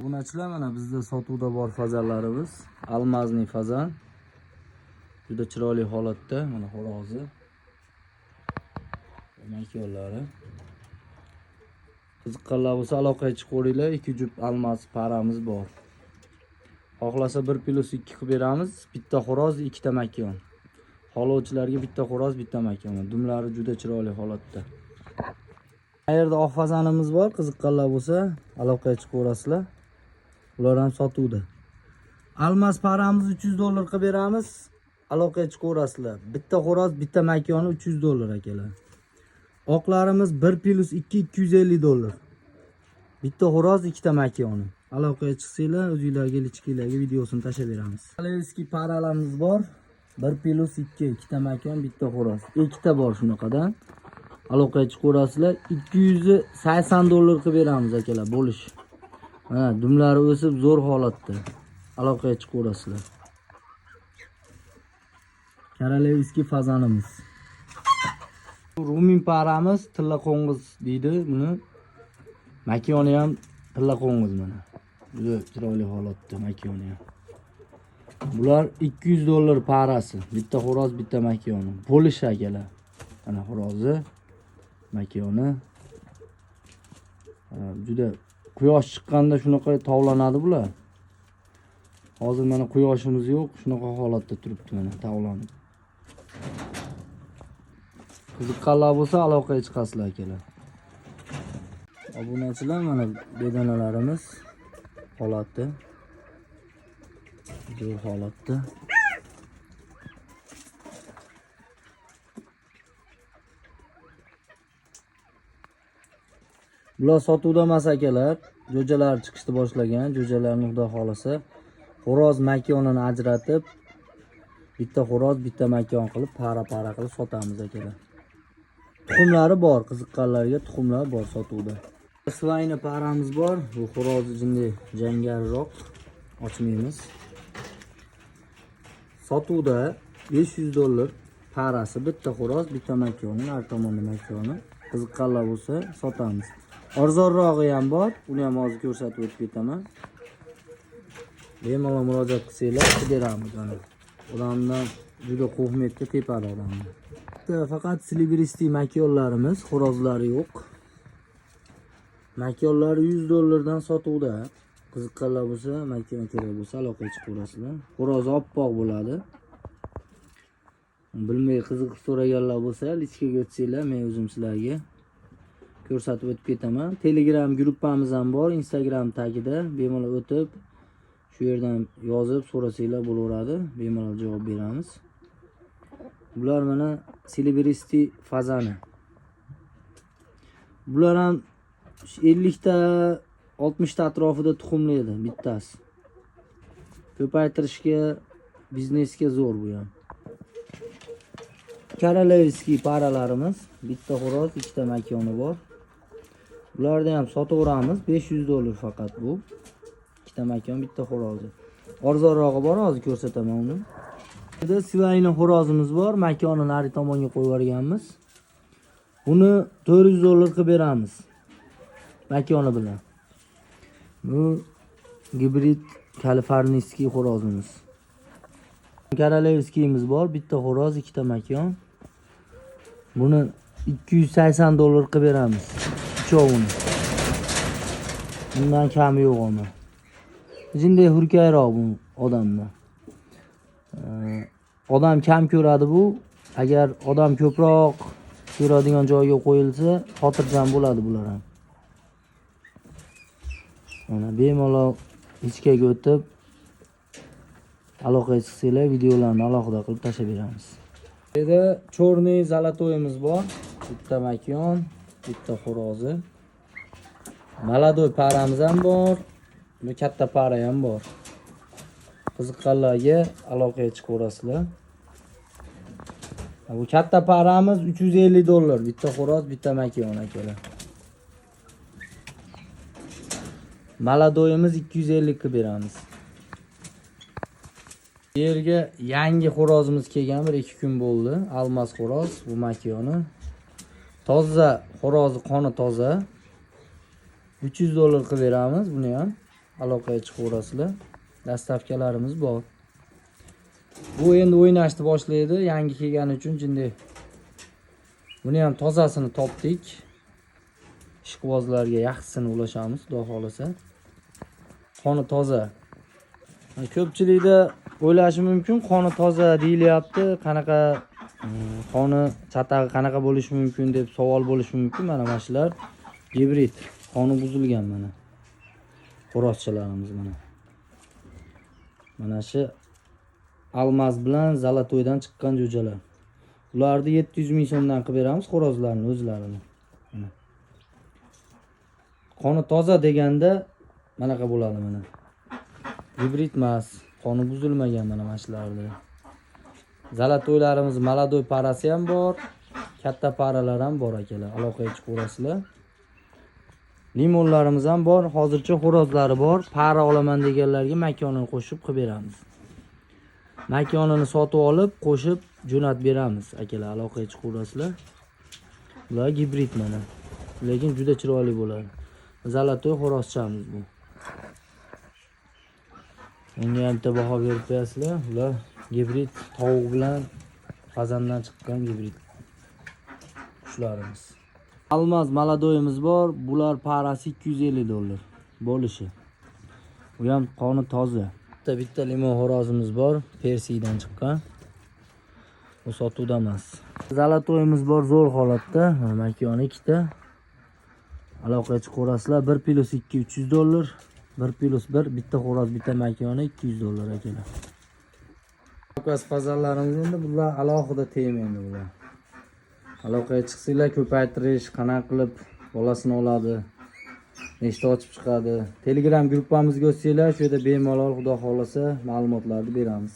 Bunachilar mana bizda sotuvda bor fazanlarimiz. Almazning fazan. Juda chiroyli holatda, mana xo'rozi. Makiyonlari. Qiziqqanlar bo'lsa aloqaga chiqinglar, 2 jup almaz paramiz bor. Xohlasa 1+2 qilib beramiz. Bitta xo'roz, 2 ta makiyon. Xohlovchilarga bitta xo'roz, bitta makiyon. Dumlari juda chiroyli holatda. Bu yerda oq fazanimiz bor. Qiziqqanlar bo'lsa aloqaga chiqaverasizlar. Ular ham sotuvda. Almaz paramiz $300 qilib beramiz. Aloqaga chiqaverasizlar. Bitta xo'roz, bitta makiyoni $300 akalar. Oqlarimiz 1+2 $250. Bitta xo'roz, ikkita makiyoni. Aloqaga chiqsanglar, o'zingizlarga lichkilarga videosini tashlab beramiz. Alevskiy paralarimiz bor. 1+2 ikkita makiyon, bitta xo'roz. Ikkita bor shunaqadan. Aloqaga chiqaverasizlar. $280 qilib beramiz akalar, bo'lish. Mana dumlari o'sib zo'r holatda. Aloqaga chiqaverasizlar. Korolevskiy fazanimiz. Rumin paramiz, tilla qo'ng'iz deydi buni. Makiyoni ham tilla qo'ng'iz mana. Juda chiroyli holatda makiyoni ham. Bular $200 parasi. Bitta xo'roz, bitta makiyoni. Bo'lish akalar. Mana xo'rozi, makiyoni. Juda quyosh chiqqanda shunaqa tovlanadi bular. Hozir mana quyoshimiz yo'q, shunaqa holatda turibdi mana tovlanib. Qiziqqanlar bo'lsa aloqaga chiqasizlar akalar. Obunachilar mana bedanalarimiz holati. Zo'r holatda. Bular sotuvda emas akalar. Jo'jalar chiqishni boshlagan. Jo'jalarni xudo xolasa xo'roz makiyonini ajratib, bitta xo'roz, bitta makiyon qilib, para qilib sotamiz akalar. Tuxumlari bor, qiziqqanlarga tuxumlar bor sotuvda. Svayni paramiz bor. Bu xo'roz jinday jangariroq. Ochmaymiz. Sotuvda $500 parasi, bitta xo'roz, bitta makiyoni, har tomonda makiyoni. Qiziqqanlar bo'lsa sotamiz. Arzonrog'i ham bor. Uni ham hozir ko'rsatib o'tib ketaman. Bemalol murojaat qilsanglar, beramiz mana. Odamdan juda qo'hmetga tepadi odamni. Faqat silibiristiy makiyonlarimiz, xo'rozlari yo'q. Makiyonlari $100 dan sotuvda. Qiziqqanlar bo'lsa, makiyon kerak bo'lsa aloqaga chiqaverasizlar. Xo'roz oppoq bo'ladi. Bilmay qiziqib so'raganlar bo'lsa, lichkaga o'tsanglar, men o'zim sizlarga ko'rsatib o'tib ketaman. Telegram gruppamiz ham bor, Instagram tagida. Bemalol o'tib, shu yerdan yozib so'rasanglar bo'laveradi. Bemalol javob beramiz. Bular mana silibiristiy fazani. Bular ham 50 ta 60 ta atrofida tuxumlaydi bittasi. Ko'paytirishga, biznesga zo'r bu ham. Korolevskiy paralarimiz, bitta xo'roz, ikkita makiyoni bor. Bularni ham sotaveramiz, $500 faqat bu. Ikkita makiyon, bitta xo'rozi. Arzonrog'i bor, hozir ko'rsataman uni. Burada Svayni xo'rozimiz bor, makiyonni nari tomonga qo'yib yuborganmiz. Buni $400 qilib beramiz. Makiyoni bilan. Bu gibrid kaliforniyskiy xo'rozimiz. Korolevskiyimiz bor, bitta xo'roz, ikkita makiyon. Buni $280 qilib beramiz. Uchovini. Bundan kami yo'q ama. Jinday hurkayroq bu odamdan. Odam kam ko'radi bu. Agar odam ko'proq ko'radigan joyga qo'yilsa, xotirjam bo'ladi bular ham. Mana bemalol ichkaga o'tib aloqaga chiqsanglar, videolarni alohida qilib tashlab beramiz. Bu yerda chorniy zalatoyimiz bor. Bitta makiyon, bitta xo'rozi. Maladoy paramiz ham bor. Bu katta para ham bor. Qiziqqanlarga aloqaga chiqaverasizlar. Bu katta paramiz $350. Bitta xo'roz, bitta makiyon akalar. Maladoyimiz 250 qilib beramiz. Yerga yangi xo'rozimiz kelgan 1-2 kun bo'ldi. Almaz xo'roz, bu makiyoni. Toza xo'rozi, qoni toza. $300 qilib beramiz buni ham. aloqaga chiqaverasizlar. Dastavkalarimiz bor. Bu endi o'ynashni boshlaydi, yangi kelgani uchun jinday. Buni ham tozasini topdik. Ishqibozlarga yaxshisini ulashamiz, xudo xolasa. Qoni toza. Ko'pchilikda o'ylashi mumkin, qoni toza deyilyapti, qanaqa qoni chatag'i qanaqa bo'lishi mumkin deb savol bo'lishi mumkin. Mana shular gibrid, qoni buzilgan mana. Xo'rozchalarimiz mana. Mana shu almaz bilan zalatoydan chiqqan jo'jalar. Ularni 700 ming so'mdan qilib beramiz, xo'rozlarni o'zlarini. Mana. Qoni toza deganda manaqa bo'ladi mana. Gibrid emas, qoni buzilmagan mana shularni. Zalatoylarimiz maladoy parasi ham bor, katta paralar ham bor akalar. Aloqaga chiqaverasizlar. Limonlarimiz ham bor, hozircha xo'rozlari bor. Para olaman deganlarga makonini qo'shib qilib beramiz. Makonini sotib olib, qo'shib jo'natib beramiz akalar. Aloqaga chiqaverasizlar. Ular gibrid mana. Lekin juda chiroyli bo'ladi. Zalatoy xo'rozchamiz bu. Unga ham bitta baho berib qo'yasizlar. Ular gibrid, tovuq bilan fazandan chiqqan gibrid qushlarimiz. Almaz maladoyimiz bor. Bular parasi 250 dollar bo'lishi. Bu ham qoni toza. Bitta limon xo'rozimiz bor, Persiydan chiqqan. Bu sotuvda emas. Zalatoyimiz bor zo'r holatda, makoni ikkita. Aloqaga chiqaverasizlar. 1 plus 2 300 dollar. 1 plus 1 bitta xo'roz, bitta makoni 200 dollar akalar. Qafqaz fazanlarimiz endi bular alohida tema endi bular. Aloqaga chiqsanglar ko'paytirish, qanaqa qilib bolasini oladi, nechta ochib chiqadi. Telegram gruppamizga o'tsanglar, shu yerda bemalol xudo xolasa ma'lumotlarni beramiz.